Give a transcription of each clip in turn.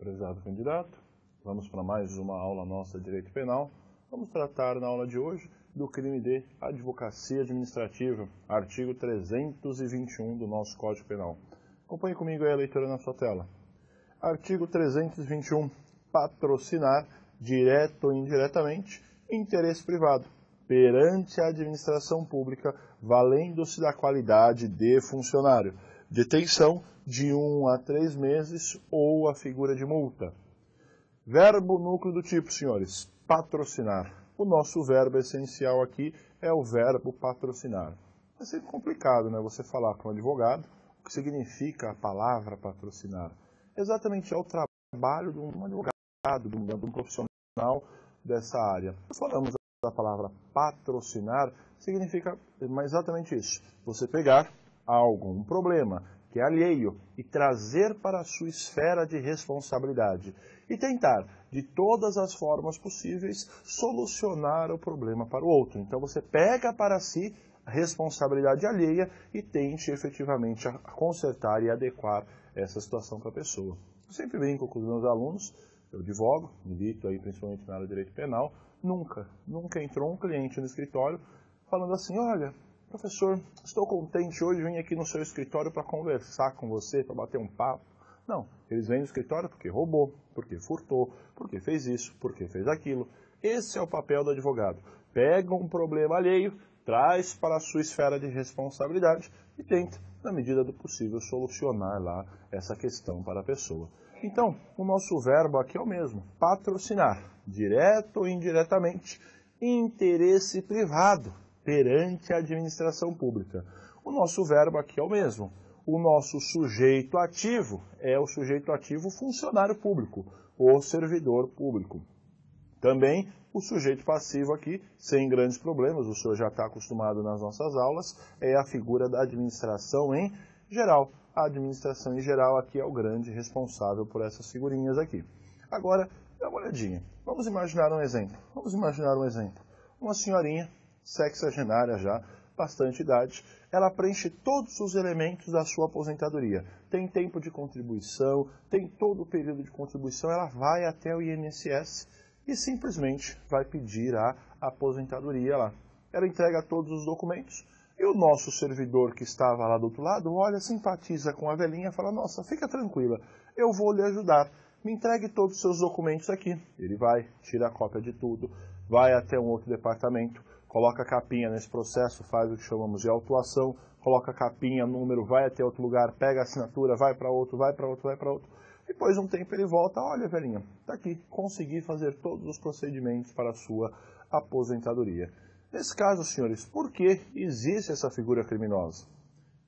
Prezado candidato, vamos para mais uma aula nossa de Direito Penal. Vamos tratar na aula de hoje do crime de advocacia administrativa, artigo 321 do nosso Código Penal. Acompanhe comigo aí a leitura na sua tela. Artigo 321. Patrocinar, direto ou indiretamente, interesse privado, perante a administração pública, valendo-se da qualidade de funcionário. Detenção de 1 a 3 meses ou a figura de multa. Verbo núcleo do tipo, senhores, patrocinar. O nosso verbo essencial aqui é o verbo patrocinar. É sempre complicado, né, você falar com um advogado o que significa a palavra patrocinar. Exatamente é o trabalho de um advogado, de um profissional dessa área. Nós falamos da palavra patrocinar, significa exatamente isso. Você pegar algo, um problema que é alheio e trazer para a sua esfera de responsabilidade e tentar, de todas as formas possíveis, solucionar o problema para o outro. Então você pega para si a responsabilidade alheia e tente efetivamente consertar e adequar essa situação para a pessoa. Eu sempre brinco com os meus alunos, eu advogo, milito aí principalmente na área de direito penal, nunca entrou um cliente no escritório falando assim, olha, professor, estou contente hoje, vim aqui no seu escritório para conversar com você, para bater um papo. Não, eles vêm no escritório porque roubou, porque furtou, porque fez isso, porque fez aquilo. Esse é o papel do advogado. Pega um problema alheio, traz para a sua esfera de responsabilidade e tenta, na medida do possível, solucionar lá essa questão para a pessoa. Então, o nosso verbo aqui é o mesmo, patrocinar, direto ou indiretamente, interesse privado perante a administração pública. O nosso verbo aqui é o mesmo. O nosso sujeito ativo é o sujeito ativo funcionário público, ou servidor público. Também o sujeito passivo aqui, sem grandes problemas, o senhor já está acostumado nas nossas aulas, é a figura da administração em geral. A administração em geral aqui é o grande responsável por essas figurinhas aqui. Agora, dá uma olhadinha. Vamos imaginar um exemplo. Uma senhorinha, sexagenária já, bastante idade, ela preenche todos os elementos da sua aposentadoria. Tem tempo de contribuição, tem todo o período de contribuição, ela vai até o INSS e simplesmente vai pedir a aposentadoria lá. Ela entrega todos os documentos e o nosso servidor que estava lá do outro lado, olha, simpatiza com a velhinha, fala, nossa, fica tranquila, eu vou lhe ajudar, me entregue todos os seus documentos aqui. Ele vai, tira a cópia de tudo, vai até um outro departamento, coloca a capinha nesse processo, faz o que chamamos de autuação, coloca a capinha, número, vai até outro lugar, pega a assinatura, vai para outro. Depois de um tempo ele volta, olha velhinha, está aqui, consegui fazer todos os procedimentos para a sua aposentadoria. Nesse caso, senhores, por que existe essa figura criminosa?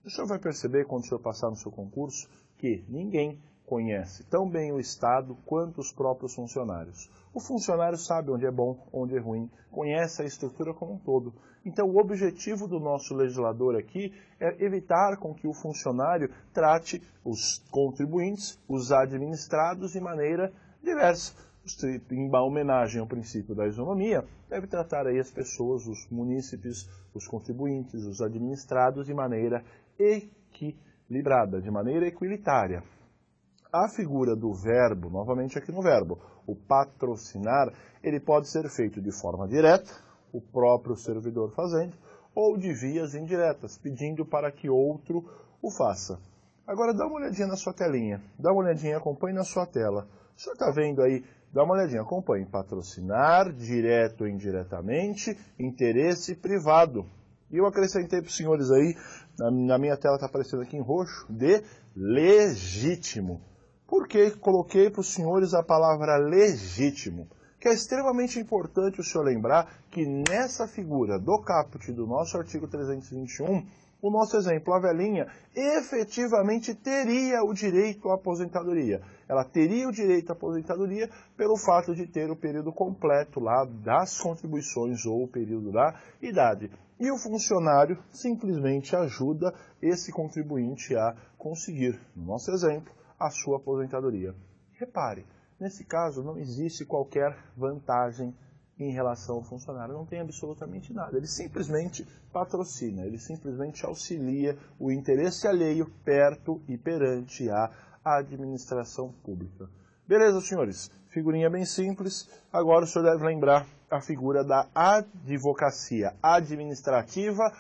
O senhor vai perceber quando o senhor passar no seu concurso que ninguém conhece tão bem o Estado quanto os próprios funcionários. O funcionário sabe onde é bom, onde é ruim, conhece a estrutura como um todo. Então, o objetivo do nosso legislador aqui é evitar com que o funcionário trate os contribuintes, os administrados de maneira diversa. Em homenagem ao princípio da isonomia, deve tratar aí as pessoas, os munícipes, os contribuintes, os administrados de maneira equilibrada, de maneira equilitária. A figura do verbo, novamente aqui no verbo, o patrocinar, ele pode ser feito de forma direta, o próprio servidor fazendo, ou de vias indiretas, pedindo para que outro o faça. Agora dá uma olhadinha na sua telinha, dá uma olhadinha, acompanhe na sua tela. O senhor está vendo aí, dá uma olhadinha, acompanhe, patrocinar, direto ou indiretamente, interesse privado. E eu acrescentei para os senhores aí, na minha tela está aparecendo aqui em roxo, de legítimo. Por que coloquei para os senhores a palavra legítimo? Que é extremamente importante o senhor lembrar que nessa figura do caput do nosso artigo 321, o nosso exemplo, a velhinha, efetivamente teria o direito à aposentadoria. Ela teria o direito à aposentadoria pelo fato de ter o período completo lá das contribuições ou o período da idade. E o funcionário simplesmente ajuda esse contribuinte a conseguir, no nosso exemplo, a sua aposentadoria. Repare, nesse caso não existe qualquer vantagem em relação ao funcionário, não tem absolutamente nada. Ele simplesmente patrocina, ele simplesmente auxilia o interesse alheio perto e perante a administração pública. Beleza, senhores? Figurinha bem simples. Agora o senhor deve lembrar a figura da advocacia administrativa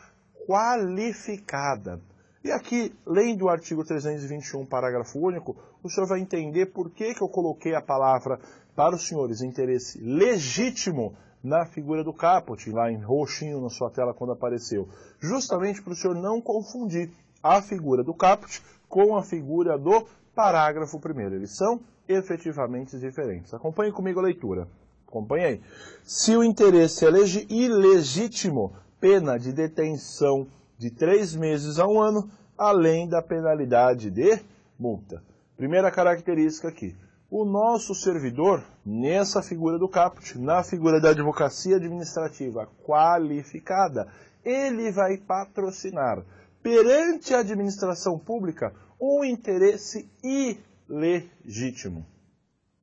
qualificada. E aqui, lendo o artigo 321, parágrafo único, o senhor vai entender por que eu coloquei a palavra para os senhores interesse legítimo na figura do caput, lá em roxinho na sua tela quando apareceu. Justamente para o senhor não confundir a figura do caput com a figura do parágrafo primeiro. Eles são efetivamente diferentes. Acompanhe comigo a leitura. Acompanhei. Se o interesse é ilegítimo, pena de detenção de 3 meses a 1 ano, além da penalidade de multa. Primeira característica aqui. O nosso servidor, nessa figura do caput, na figura da advocacia administrativa qualificada, ele vai patrocinar perante a administração pública um interesse ilegítimo.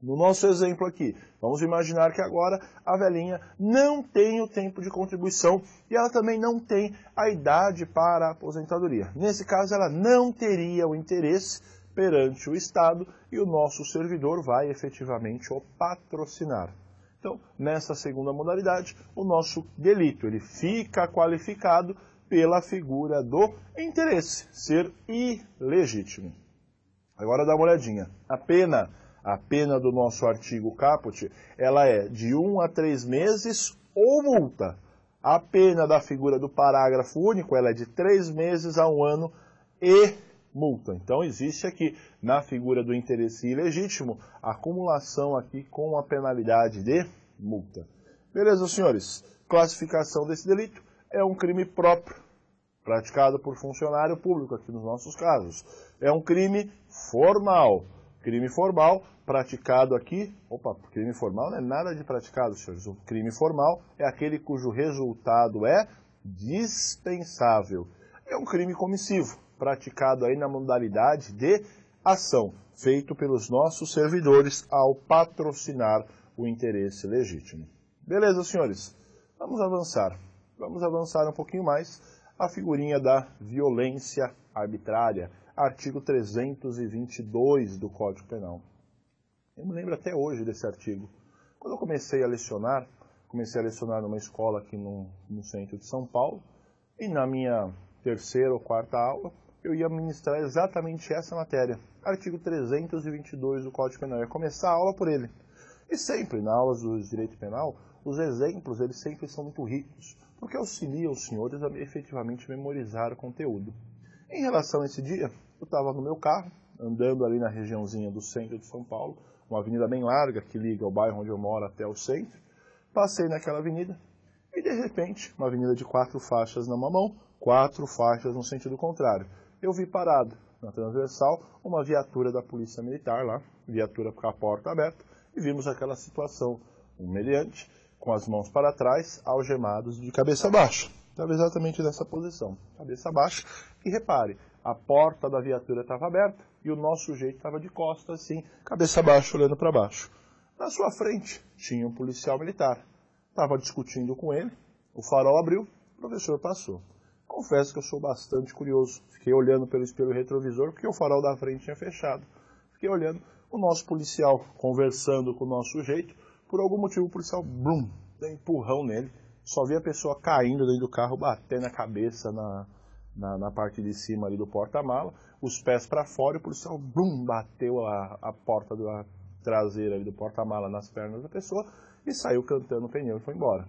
No nosso exemplo aqui, vamos imaginar que agora a velhinha não tem o tempo de contribuição e ela também não tem a idade para a aposentadoria. Nesse caso, ela não teria o interesse perante o Estado e o nosso servidor vai efetivamente o patrocinar. Então, nessa segunda modalidade, o nosso delito ele fica qualificado pela figura do interesse, ser ilegítimo. Agora dá uma olhadinha. A pena do nosso artigo caput, ela é de 1 a 3 meses ou multa. A pena da figura do parágrafo único, ela é de 3 meses a 1 ano e multa. Então existe aqui, na figura do interesse ilegítimo, a acumulação aqui com a penalidade de multa. Beleza, senhores? Classificação desse delito é um crime próprio, praticado por funcionário público, aqui nos nossos casos. É um crime formal. Crime formal praticado aqui, crime formal não é nada de praticado, senhores. O crime formal é aquele cujo resultado é dispensável. É um crime comissivo, praticado aí na modalidade de ação, feito pelos nossos servidores ao patrocinar o interesse legítimo. Beleza, senhores? Vamos avançar. Vamos avançar um pouquinho mais. A figurinha da violência arbitrária, artigo 322 do Código Penal. Eu me lembro até hoje desse artigo. Quando eu comecei a lecionar numa escola aqui no centro de São Paulo, e na minha 3ª ou 4ª aula, eu ia ministrar exatamente essa matéria, artigo 322 do Código Penal. Eu ia começar a aula por ele. E sempre, na aula do direito penal, os exemplos eles sempre são muito ricos, porque auxiliam os senhores a efetivamente memorizar o conteúdo. Em relação a esse dia, eu estava no meu carro, andando ali na regiãozinha do centro de São Paulo, uma avenida bem larga que liga o bairro onde eu moro até o centro. Passei naquela avenida e, de repente, uma avenida de 4 faixas numa mão, 4 faixas no sentido contrário. Eu vi parado na transversal uma viatura da Polícia Militar lá, viatura com a porta aberta, e vimos aquela situação, um meliante com as mãos para trás, algemados de cabeça baixa. Estava exatamente nessa posição, cabeça baixa. E repare, a porta da viatura estava aberta e o nosso sujeito estava de costas, assim, cabeça baixa, olhando para baixo. Na sua frente tinha um policial militar. Estava discutindo com ele, o farol abriu, o professor passou. Confesso que eu sou bastante curioso. Fiquei olhando pelo espelho retrovisor porque o farol da frente tinha fechado. Fiquei olhando o nosso policial conversando com o nosso sujeito. Por algum motivo o policial, deu um empurrão nele. Só vi a pessoa caindo dentro do carro, batendo a cabeça na parte de cima ali do porta-mala, os pés para fora e o policial bateu a porta da traseira ali do porta-mala nas pernas da pessoa e saiu cantando o pneu e foi embora.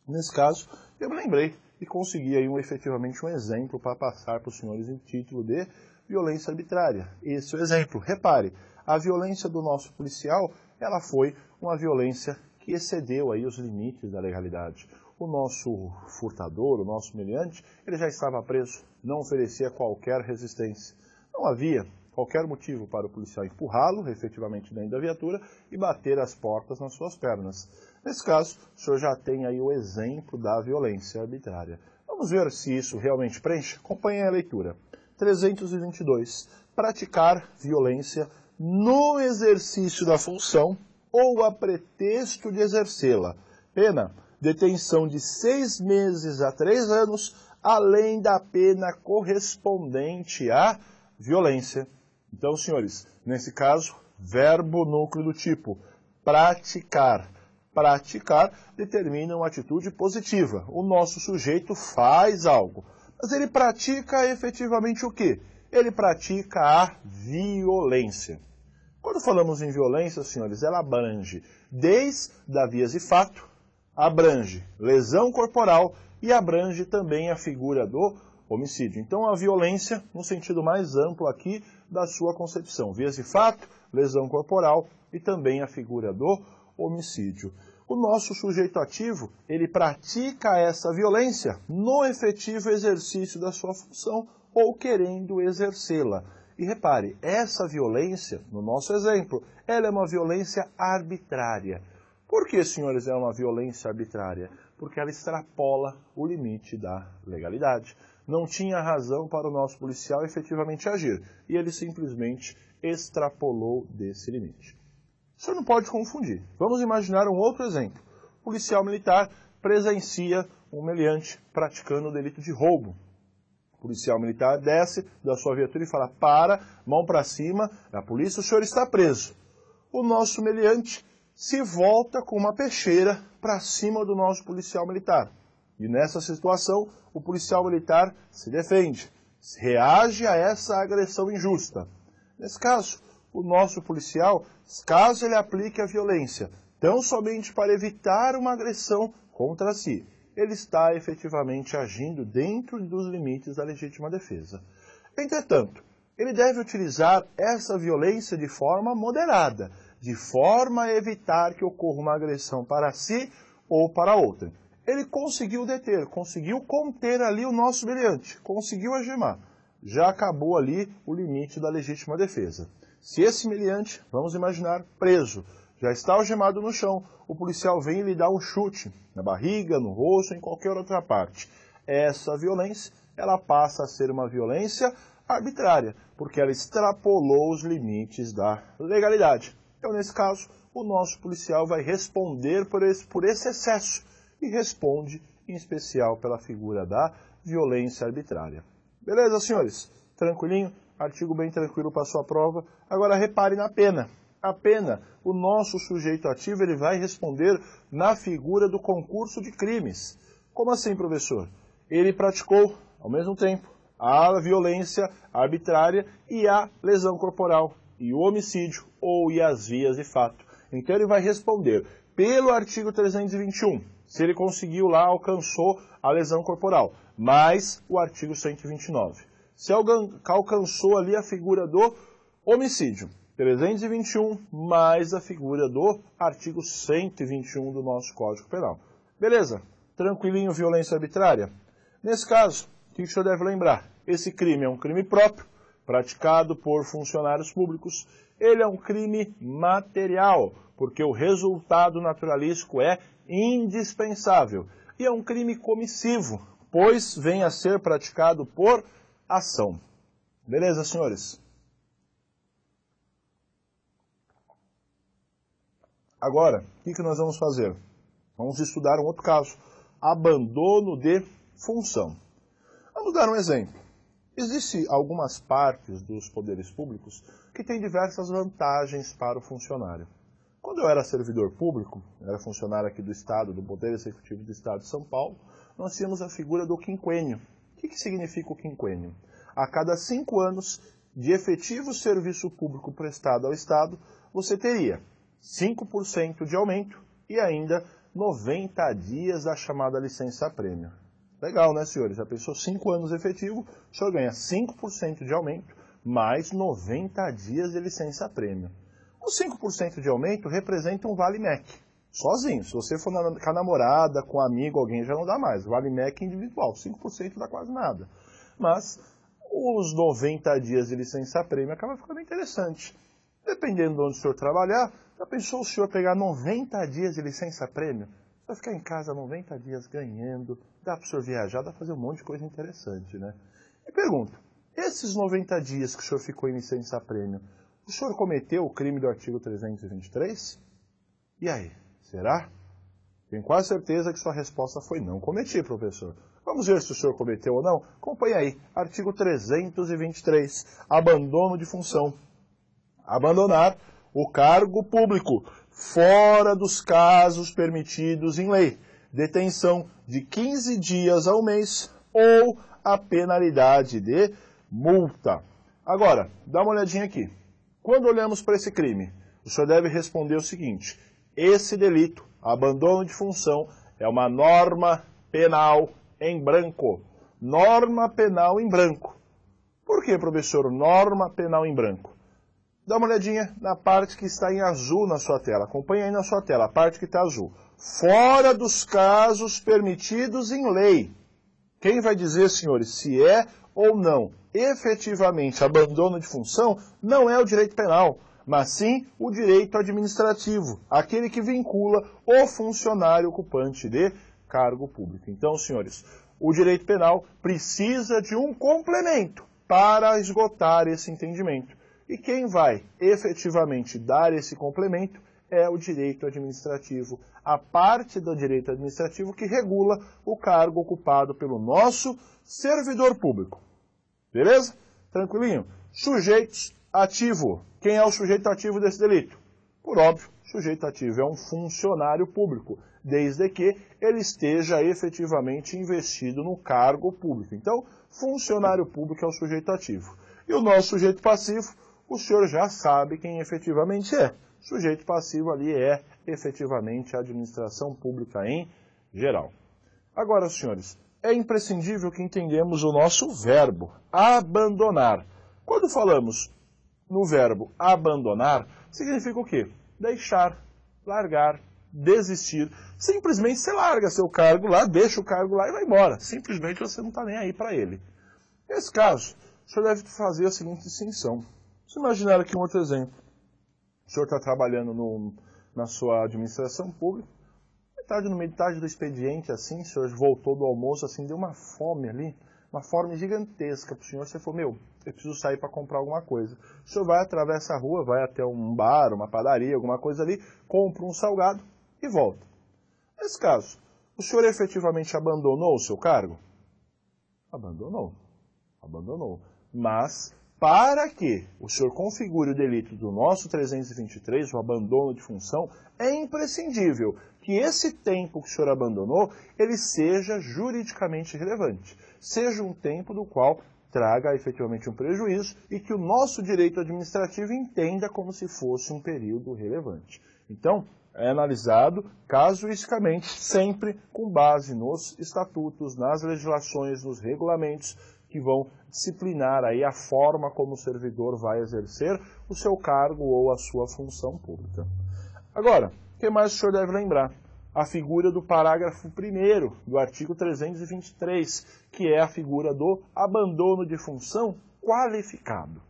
Nesse caso, eu me lembrei e consegui aí efetivamente um exemplo para passar para os senhores em título de violência arbitrária. Esse é o exemplo. Repare, a violência do nosso policial, ela foi uma violência que excedeu aí os limites da legalidade. O nosso furtador, o nosso meliante, ele já estava preso, não oferecia qualquer resistência. Não havia qualquer motivo para o policial empurrá-lo, efetivamente dentro da viatura, e bater as portas nas suas pernas. Nesse caso, o senhor já tem aí o exemplo da violência arbitrária. Vamos ver se isso realmente preenche? Acompanhe a leitura. 322. Praticar violência no exercício da função ou a pretexto de exercê-la. Pena, detenção de 6 meses a 3 anos, além da pena correspondente à violência. Então, senhores, nesse caso, verbo núcleo do tipo praticar. Praticar determina uma atitude positiva. O nosso sujeito faz algo. Mas ele pratica efetivamente o quê? Ele pratica a violência. Quando falamos em violência, senhores, ela abrange desde a vias de fato, abrange lesão corporal e abrange também a figura do homicídio. Então, a violência, no sentido mais amplo aqui da sua concepção. Vias de fato, lesão corporal e também a figura do homicídio. O nosso sujeito ativo, ele pratica essa violência no efetivo exercício da sua função ou querendo exercê-la. E repare, essa violência, no nosso exemplo, ela é uma violência arbitrária. Por que, senhores, é uma violência arbitrária? Porque ela extrapola o limite da legalidade. Não tinha razão para o nosso policial efetivamente agir, e ele simplesmente extrapolou desse limite. O senhor não pode confundir. Vamos imaginar um outro exemplo. O policial militar presencia um meliante praticando o delito de roubo. O policial militar desce da sua viatura e fala: para, mão para cima, a polícia, o senhor está preso. O nosso meliante se volta com uma peixeira para cima do nosso policial militar. E nessa situação, o policial militar se defende, reage a essa agressão injusta. Nesse caso, o nosso policial, caso ele aplique a violência, tão somente para evitar uma agressão contra si, ele está efetivamente agindo dentro dos limites da legítima defesa. Entretanto, ele deve utilizar essa violência de forma moderada, de forma a evitar que ocorra uma agressão para si ou para outra. Ele conseguiu deter, conseguiu conter ali o nosso meliante, conseguiu algemar. Já acabou ali o limite da legítima defesa. Se esse meliante, vamos imaginar, preso, já está algemado no chão, o policial vem e lhe dá um chute na barriga, no rosto, em qualquer outra parte. Essa violência, ela passa a ser uma violência arbitrária, porque ela extrapolou os limites da legalidade. Então, nesse caso, o nosso policial vai responder por esse excesso e responde, em especial, pela figura da violência arbitrária. Beleza, senhores? Tranquilinho? Artigo bem tranquilo para a sua prova. Agora, repare na pena. A pena, o nosso sujeito ativo, ele vai responder na figura do concurso de crimes. Como assim, professor? Ele praticou, ao mesmo tempo, a violência arbitrária e a lesão corporal, e o homicídio, ou e as vias de fato. Então, ele vai responder pelo artigo 321, se ele conseguiu lá, alcançou a lesão corporal, mais o artigo 129. Se alcançou ali a figura do homicídio, 321 mais a figura do artigo 121 do nosso Código Penal. Beleza? Tranquilinho, violência arbitrária? Nesse caso, o que o senhor deve lembrar? Esse crime é um crime próprio, praticado por funcionários públicos. Ele é um crime material, porque o resultado naturalístico é indispensável. E é um crime comissivo, pois vem a ser praticado por ação. Beleza, senhores? Agora, o que nós vamos fazer? Vamos estudar um outro caso. Abandono de função. Vamos dar um exemplo. Existem algumas partes dos poderes públicos que têm diversas vantagens para o funcionário. Quando eu era servidor público, era funcionário aqui do Estado, do Poder Executivo do Estado de São Paulo, nós tínhamos a figura do quinquênio. O que significa o quinquênio? A cada 5 anos de efetivo serviço público prestado ao Estado, você teria 5% de aumento e ainda 90 dias da chamada licença-prêmio. Legal, né, senhores? Já pensou 5 anos efetivo, o senhor ganha 5% de aumento mais 90 dias de licença-prêmio. Os 5% de aumento representa um vale-mec, sozinho. Se você for com a namorada, com um amigo, alguém já não dá mais. Vale-mec individual, 5% dá quase nada. Mas os 90 dias de licença-prêmio acaba ficando interessante. Dependendo de onde o senhor trabalhar, já pensou o senhor pegar 90 dias de licença-prêmio? Você vai ficar em casa 90 dias ganhando, dá para o senhor viajar, dá para fazer um monte de coisa interessante, né? E pergunto, esses 90 dias que o senhor ficou em licença-prêmio, o senhor cometeu o crime do artigo 323? E aí, será? Tenho quase certeza que sua resposta foi não cometi, professor. Vamos ver se o senhor cometeu ou não? Acompanhe aí, artigo 323, abandono de função. Abandonar o cargo público, fora dos casos permitidos em lei, detenção de 15 dias ao mês ou a penalidade de multa. Agora, dá uma olhadinha aqui. Quando olhamos para esse crime, o senhor deve responder o seguinte: esse delito, abandono de função, é uma norma penal em branco. Norma penal em branco. Por que, professor, norma penal em branco? Dá uma olhadinha na parte que está em azul na sua tela. Acompanhe aí na sua tela, a parte que está azul. Fora dos casos permitidos em lei. Quem vai dizer, senhores, se é ou não efetivamente abandono de função, não é o direito penal, mas sim o direito administrativo, aquele que vincula o funcionário ocupante de cargo público. Então, senhores, o direito penal precisa de um complemento para esgotar esse entendimento. E quem vai efetivamente dar esse complemento é o direito administrativo, a parte do direito administrativo que regula o cargo ocupado pelo nosso servidor público. Beleza? Tranquilinho? Sujeitos ativo. Quem é o sujeito ativo desse delito? Por óbvio, o sujeito ativo é um funcionário público, desde que ele esteja efetivamente investido no cargo público. Então, funcionário público é o sujeito ativo. E o nosso sujeito passivo, o senhor já sabe quem efetivamente é. O sujeito passivo ali é efetivamente a administração pública em geral. Agora, senhores, é imprescindível que entendamos o nosso verbo, abandonar. Quando falamos no verbo abandonar, significa o quê? Deixar, largar, desistir. Simplesmente você larga seu cargo lá, deixa o cargo lá e vai embora. Simplesmente você não está nem aí para ele. Nesse caso, o senhor deve fazer a seguinte distinção. Vamos imaginar aqui um outro exemplo. O senhor está trabalhando na sua administração pública, no metade do expediente, assim, o senhor voltou do almoço, assim, deu uma fome ali, uma fome gigantesca para o senhor. Você falou, eu preciso sair para comprar alguma coisa. O senhor vai, atravessa a rua, vai até um bar, uma padaria, alguma coisa ali, compra um salgado e volta. Nesse caso, o senhor efetivamente abandonou o seu cargo? Abandonou. Mas, para que o senhor configure o delito do nosso 323, o abandono de função, é imprescindível que esse tempo que o senhor abandonou, ele seja juridicamente relevante. Seja um tempo do qual traga efetivamente um prejuízo e que o nosso direito administrativo entenda como se fosse um período relevante. Então, é analisado casuisticamente, sempre com base nos estatutos, nas legislações, nos regulamentos, que vão disciplinar aí a forma como o servidor vai exercer o seu cargo ou a sua função pública. Agora, o que mais o senhor deve lembrar? A figura do parágrafo 1º do artigo 323, que é a figura do abandono de função qualificado.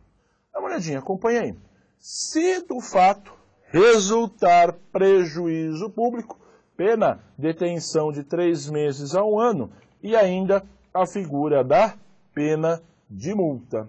Dá uma olhadinha, acompanha aí. Se do fato resultar prejuízo público, pena detenção de 3 meses a 1 ano e ainda a figura da pena de multa.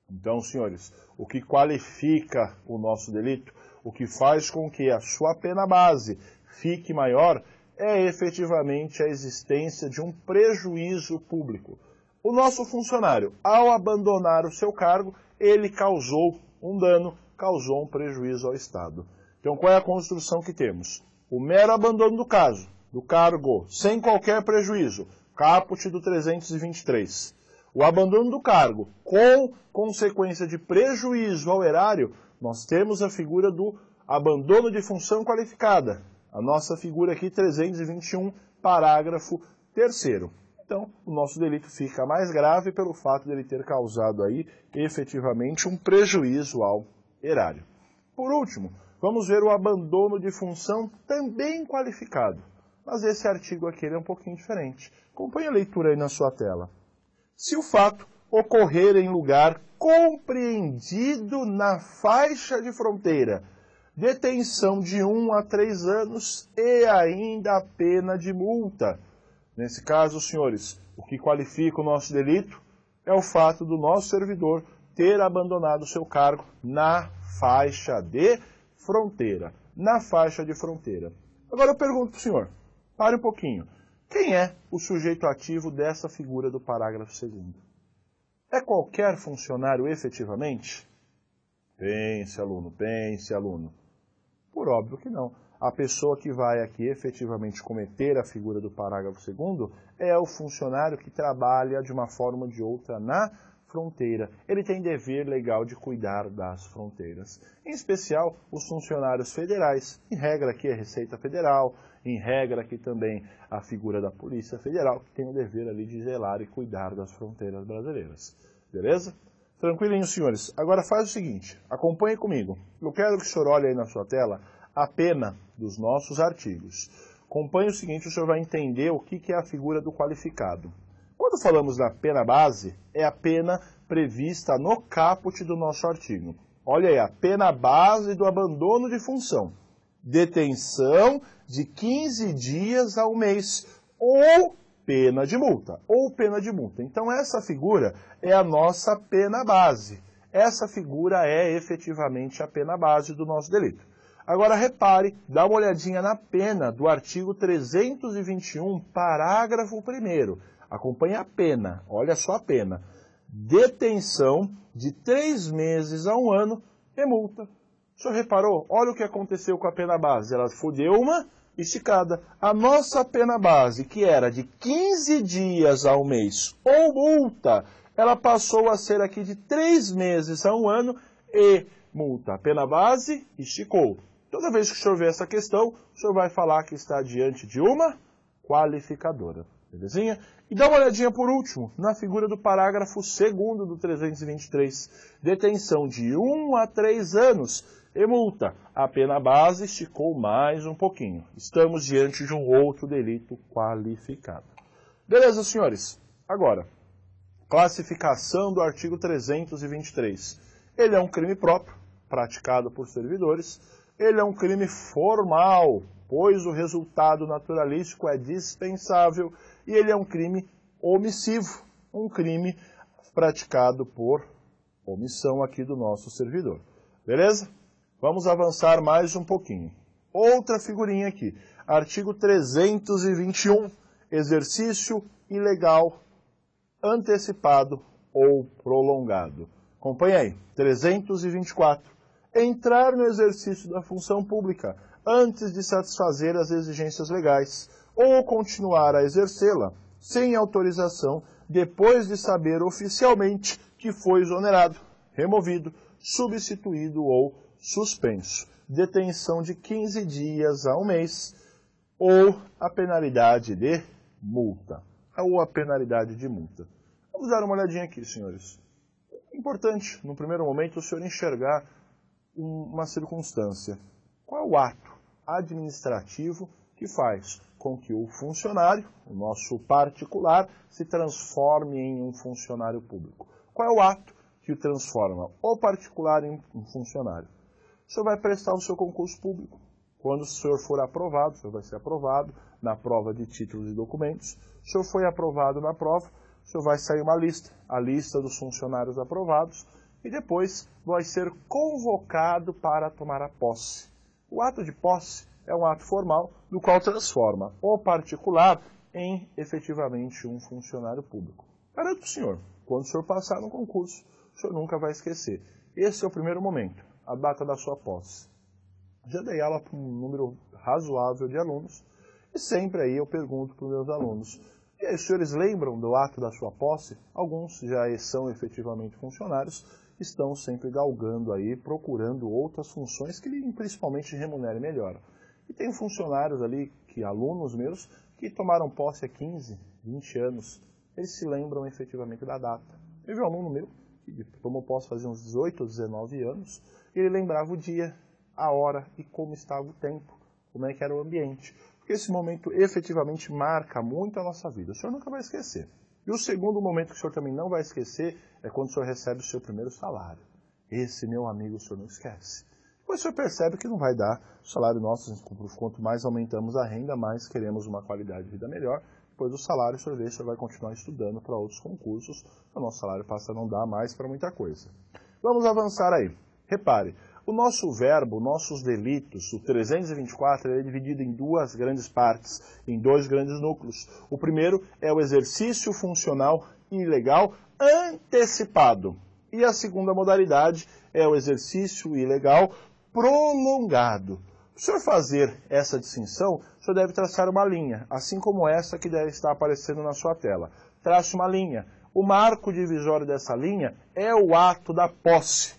Então, senhores, o que qualifica o nosso delito, o que faz com que a sua pena base fique maior, é efetivamente a existência de um prejuízo público. O nosso funcionário, ao abandonar o seu cargo, ele causou um dano, causou um prejuízo ao Estado. Então, qual é a construção que temos? O mero abandono do cargo, sem qualquer prejuízo, caput do 323. O abandono do cargo com consequência de prejuízo ao erário, nós temos a figura do abandono de função qualificada. A nossa figura aqui, 321, parágrafo 3º. Então, o nosso delito fica mais grave pelo fato de ele ter causado aí, efetivamente, um prejuízo ao erário. Por último, vamos ver o abandono de função também qualificado. Mas esse artigo aqui ele é um pouquinho diferente. Acompanhe a leitura aí na sua tela. Se o fato ocorrer em lugar compreendido na faixa de fronteira, detenção de 1 a 3 anos e ainda a pena de multa. Nesse caso, senhores, o que qualifica o nosso delito é o fato do nosso servidor ter abandonado o seu cargo na faixa de fronteira. Na faixa de fronteira. Agora eu pergunto para o senhor, pare um pouquinho. Quem é o sujeito ativo dessa figura do parágrafo 2º? É qualquer funcionário efetivamente? Pense, aluno, pense, aluno. Por óbvio que não. A pessoa que vai aqui efetivamente cometer a figura do parágrafo 2º é o funcionário que trabalha de uma forma ou de outra na fronteira. Ele tem dever legal de cuidar das fronteiras. Em especial, os funcionários federais. Em regra aqui a Receita Federal, em regra aqui também a figura da Polícia Federal, que tem o dever ali de zelar e cuidar das fronteiras brasileiras. Beleza? Tranquilinho, senhores. Agora faz o seguinte, acompanhe comigo. Eu quero que o senhor olhe aí na sua tela a pena dos nossos artigos. Acompanhe o seguinte, o senhor vai entender o que é a figura do qualificado. Quando falamos da pena base, é a pena prevista no caput do nosso artigo. Olha aí, a pena base do abandono de função. Detenção de 15 dias a um mês, ou pena de multa, Então essa figura é a nossa pena base. Essa figura é efetivamente a pena base do nosso delito. Agora repare, dá uma olhadinha na pena do artigo 321, parágrafo 1º. Acompanhe a pena, olha só a pena. Detenção de 3 meses a 1 ano e multa. O senhor reparou? Olha o que aconteceu com a pena base. Ela deu uma esticada. A nossa pena base, que era de 15 dias a 1 mês ou multa, ela passou a ser aqui de 3 meses a 1 ano e multa. A pena base esticou. Toda vez que o senhor vê essa questão, o senhor vai falar que está diante de uma qualificadora. Belezinha? E dá uma olhadinha por último, na figura do parágrafo 2º do 323. Detenção de 1 a 3 anos e multa. A pena base esticou mais um pouquinho. Estamos diante de um outro delito qualificado. Beleza, senhores? Agora, classificação do artigo 323. Ele é um crime próprio, praticado por servidores. Ele é um crime formal, pois o resultado naturalístico é dispensável. E ele é um crime omissivo, um crime praticado por omissão aqui do nosso servidor. Beleza? Vamos avançar mais um pouquinho. Outra figurinha aqui. Artigo 321. Exercício ilegal, antecipado ou prolongado. Acompanhe aí. 324. Entrar no exercício da função pública antes de satisfazer as exigências legais ou continuar a exercê-la sem autorização depois de saber oficialmente que foi exonerado, removido, substituído ou suspenso. Detenção de 15 dias a 1 mês ou a penalidade de multa. Vamos dar uma olhadinha aqui, senhores. É importante, no primeiro momento, o senhor enxergar uma circunstância. Qual é o ato administrativo que faz com que o funcionário, o nosso particular, se transforme em um funcionário público? Qual é o ato que o transforma o particular em um funcionário? O senhor vai prestar o seu concurso público. Quando o senhor for aprovado, o senhor vai ser aprovado na prova de títulos e documentos. O senhor foi aprovado na prova, o senhor vai sair uma lista, a lista dos funcionários aprovados, e depois vai ser convocado para tomar a posse. O ato de posse é um ato formal do qual transforma o particular em efetivamente um funcionário público. Garanto para o senhor, quando o senhor passar no concurso, o senhor nunca vai esquecer. Esse é o primeiro momento, a data da sua posse. Já dei aula para um número razoável de alunos e sempre aí eu pergunto para os meus alunos: e aí, os senhores lembram do ato da sua posse? Alguns já são efetivamente funcionários, estão sempre galgando aí, procurando outras funções que principalmente remunerem melhor. E tem funcionários ali, alunos meus, que tomaram posse há 15, 20 anos. Eles se lembram efetivamente da data. Teve um aluno meu que tomou posse fazia uns 18 ou 19 anos, e ele lembrava o dia, a hora e como estava o tempo, como é que era o ambiente. Porque esse momento efetivamente marca muito a nossa vida. O senhor nunca vai esquecer. E o segundo momento que o senhor também não vai esquecer é quando o senhor recebe o seu primeiro salário. Esse, meu amigo, o senhor não esquece. Depois o senhor percebe que não vai dar o salário nosso, quanto mais aumentamos a renda, mais queremos uma qualidade de vida melhor. Depois do salário, o senhor vê, o senhor vai continuar estudando para outros concursos, o nosso salário passa a não dar mais para muita coisa. Vamos avançar aí. Repare, o nosso verbo, nossos delitos, o 324, é dividido em duas grandes partes, em dois grandes núcleos. O primeiro é o exercício funcional ilegal antecipado. E a segunda modalidade é o exercício ilegal prolongado. Para o senhor fazer essa distinção, o senhor deve traçar uma linha, assim como essa que deve estar aparecendo na sua tela. Trace uma linha. O marco divisório dessa linha é o ato da posse.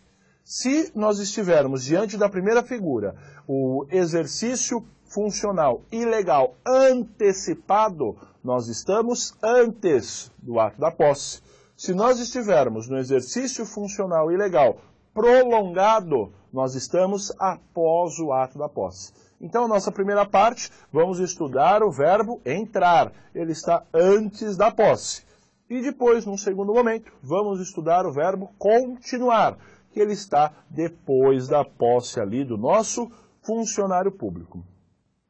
Se nós estivermos diante da primeira figura, o exercício funcional ilegal antecipado, nós estamos antes do ato da posse. Se nós estivermos no exercício funcional ilegal prolongado, nós estamos após o ato da posse. Então, nossa primeira parte, vamos estudar o verbo entrar. Ele está antes da posse. E depois, num segundo momento, vamos estudar o verbo continuar, que ele está depois da posse ali do nosso funcionário público.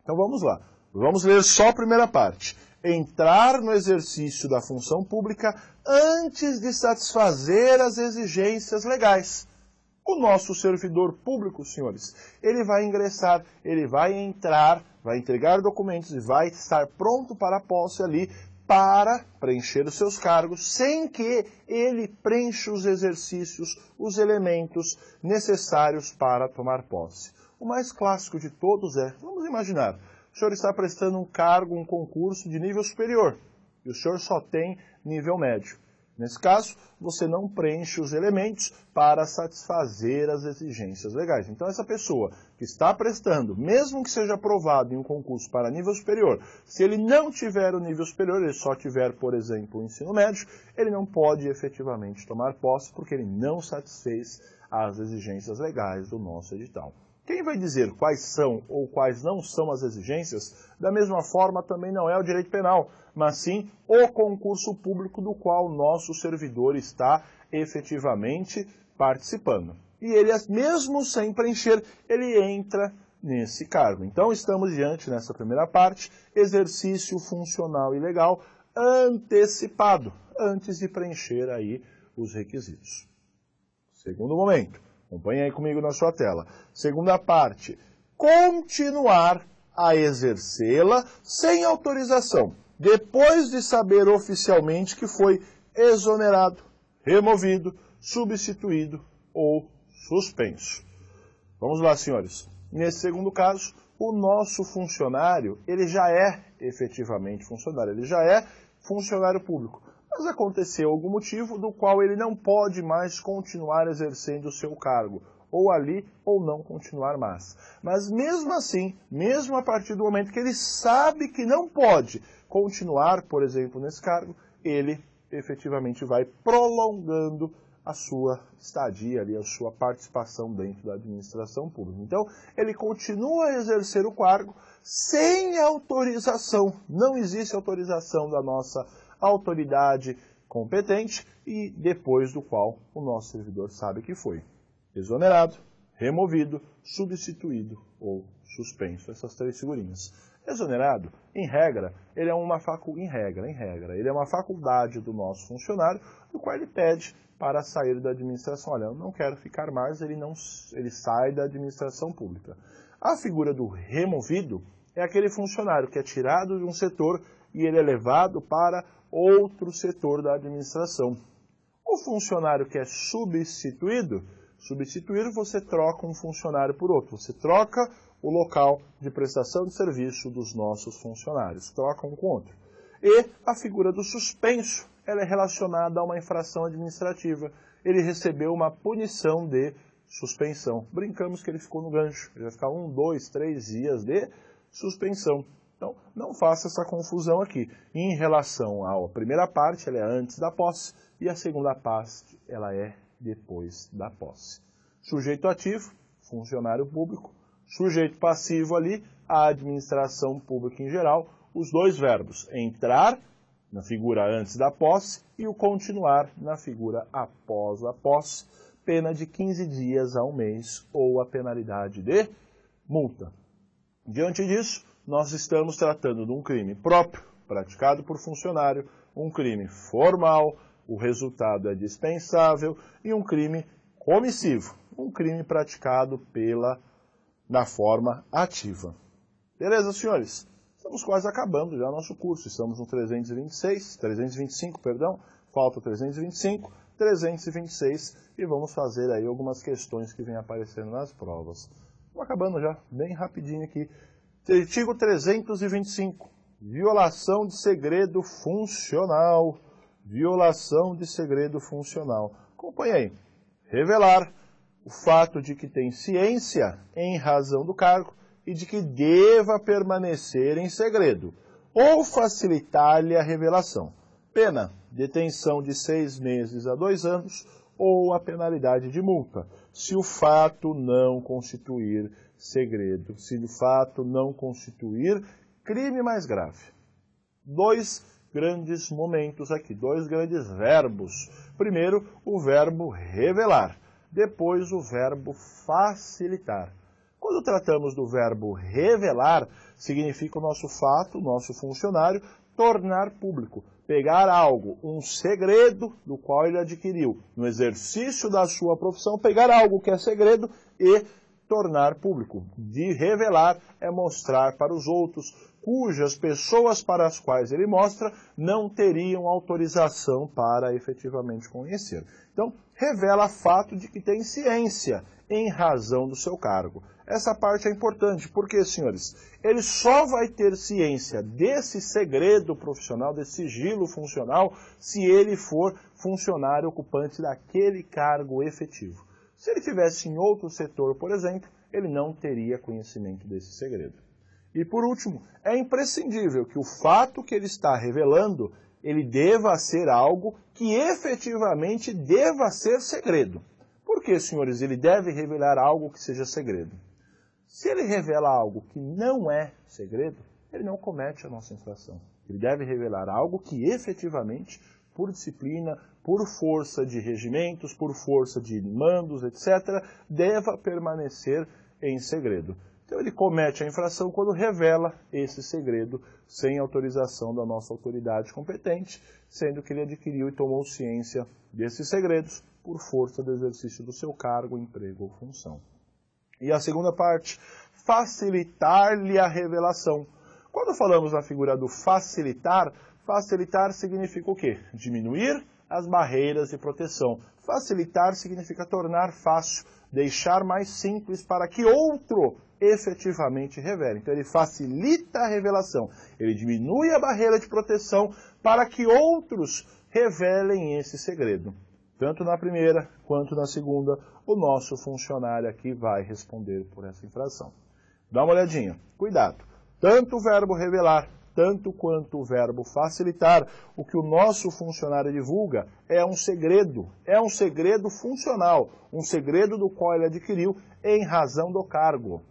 Então, vamos lá. Vamos ler só a primeira parte. Entrar no exercício da função pública antes de satisfazer as exigências legais. O nosso servidor público, senhores, ele vai ingressar, ele vai entrar, vai entregar documentos e vai estar pronto para a posse ali para preencher os seus cargos, sem que ele preencha os exercícios, os elementos necessários para tomar posse. O mais clássico de todos é, vamos imaginar, o senhor está prestando um cargo, um concurso de nível superior, e o senhor só tem nível médio. Nesse caso, você não preenche os elementos para satisfazer as exigências legais. Então, essa pessoa que está prestando, mesmo que seja aprovado em um concurso para nível superior, se ele não tiver o nível superior, ele só tiver, por exemplo, o ensino médio, ele não pode efetivamente tomar posse porque ele não satisfez as exigências legais do nosso edital. Quem vai dizer quais são ou quais não são as exigências, da mesma forma também não é o direito penal, mas sim o concurso público do qual o nosso servidor está efetivamente participando. E ele, mesmo sem preencher, ele entra nesse cargo. Então, estamos diante, nessa primeira parte, exercício funcional e legal antecipado, antes de preencher aí os requisitos. Segundo momento. Acompanhe aí comigo na sua tela. Segunda parte, continuar a exercê-la sem autorização, depois de saber oficialmente que foi exonerado, removido, substituído ou suspenso. Vamos lá, senhores. Nesse segundo caso, o nosso funcionário, ele já é efetivamente funcionário, ele já é funcionário público. Mas aconteceu algum motivo do qual ele não pode mais continuar exercendo o seu cargo, ou ali, ou não continuar mais. Mas mesmo assim, mesmo a partir do momento que ele sabe que não pode continuar, por exemplo, nesse cargo, ele efetivamente vai prolongando a sua estadia ali, a sua participação dentro da administração pública. Então, ele continua a exercer o cargo sem autorização. Não existe autorização da nossa autoridade competente e depois do qual o nosso servidor sabe que foi exonerado, removido, substituído ou suspenso. Essas três figurinhas. Exonerado, em regra, ele é uma ele é uma faculdade do nosso funcionário, do qual ele pede para sair da administração. Olha, eu não quero ficar mais, ele sai da administração pública. A figura do removido é aquele funcionário que é tirado de um setor e ele é levado para outro setor da administração. O funcionário que é substituído, substituir você troca um funcionário por outro, você troca o local de prestação de serviço dos nossos funcionários, troca um com outro. E a figura do suspenso, ela é relacionada a uma infração administrativa. Ele recebeu uma punição de suspensão. Brincamos que ele ficou no gancho, ele vai ficar 1, 2, 3 dias de suspensão. Então, não faça essa confusão aqui. Em relação à primeira parte, ela é antes da posse, e a segunda parte, ela é depois da posse. Sujeito ativo, funcionário público. Sujeito passivo ali, a administração pública em geral. Os dois verbos, entrar, na figura antes da posse, e o continuar, na figura após a posse. Pena de 15 dias a 1 mês, ou a penalidade de multa. Diante disso, nós estamos tratando de um crime próprio, praticado por funcionário, um crime formal, o resultado é dispensável, e um crime omissivo, um crime praticado na forma ativa. Beleza, senhores? Estamos quase acabando já o nosso curso, estamos no 325, falta 325, 326 e vamos fazer aí algumas questões que vêm aparecendo nas provas. Vamos acabando já, bem rapidinho aqui. Artigo 325, violação de segredo funcional. Violação de segredo funcional. Acompanhe aí. Revelar o fato de que tem ciência em razão do cargo e de que deva permanecer em segredo, ou facilitar-lhe a revelação. Pena, detenção de 6 meses a 2 anos, ou a penalidade de multa, se o fato não constituir segredo, se o fato não constituir crime mais grave. 2 grandes momentos aqui, 2 grandes verbos. Primeiro, o verbo revelar, depois o verbo facilitar. Quando tratamos do verbo revelar, significa o nosso fato, o nosso funcionário, tornar público, pegar algo, um segredo do qual ele adquiriu, no exercício da sua profissão, pegar algo que é segredo e tornar público. De revelar é mostrar para os outros, cujas pessoas para as quais ele mostra não teriam autorização para efetivamente conhecer. Então, revela fato de que tem ciência em razão do seu cargo. Essa parte é importante, porque, senhores, ele só vai ter ciência desse segredo profissional, desse sigilo funcional, se ele for funcionário ocupante daquele cargo efetivo. Se ele estivesse em outro setor, por exemplo, ele não teria conhecimento desse segredo. E, por último, é imprescindível que o fato que ele está revelando, ele deva ser algo que efetivamente deva ser segredo. Por que, senhores, ele deve revelar algo que seja segredo? Se ele revela algo que não é segredo, ele não comete a nossa infração. Ele deve revelar algo que efetivamente, por disciplina, por força de regimentos, por força de mandos, etc., deva permanecer em segredo. Então ele comete a infração quando revela esse segredo sem autorização da nossa autoridade competente, sendo que ele adquiriu e tomou ciência desses segredos por força do exercício do seu cargo, emprego ou função. E a segunda parte, facilitar-lhe a revelação. Quando falamos na figura do facilitar, facilitar significa o quê? Diminuir as barreiras de proteção. Facilitar significa tornar fácil, deixar mais simples para que outro efetivamente revele. Então ele facilita a revelação, ele diminui a barreira de proteção para que outros revelem esse segredo. Tanto na primeira quanto na segunda, o nosso funcionário aqui vai responder por essa infração. Dá uma olhadinha, cuidado. Tanto o verbo revelar, tanto quanto o verbo facilitar, o que o nosso funcionário divulga é um segredo funcional, um segredo do qual ele adquiriu em razão do cargo.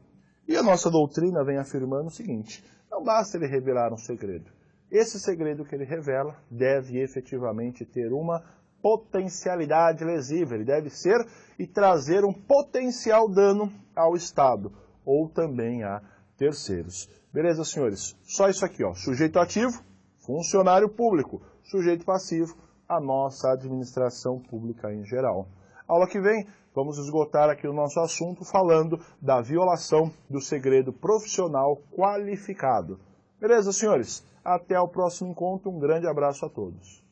E a nossa doutrina vem afirmando o seguinte, não basta ele revelar um segredo. Esse segredo que ele revela deve efetivamente ter uma potencialidade lesiva, ele deve ser e trazer um potencial dano ao Estado ou também a terceiros. Beleza, senhores? Só isso aqui, ó. Sujeito ativo, funcionário público. Sujeito passivo, a nossa administração pública em geral. Aula que vem, vamos esgotar aqui o nosso assunto falando da violação do segredo profissional qualificado. Beleza, senhores? Até o próximo encontro. Um grande abraço a todos.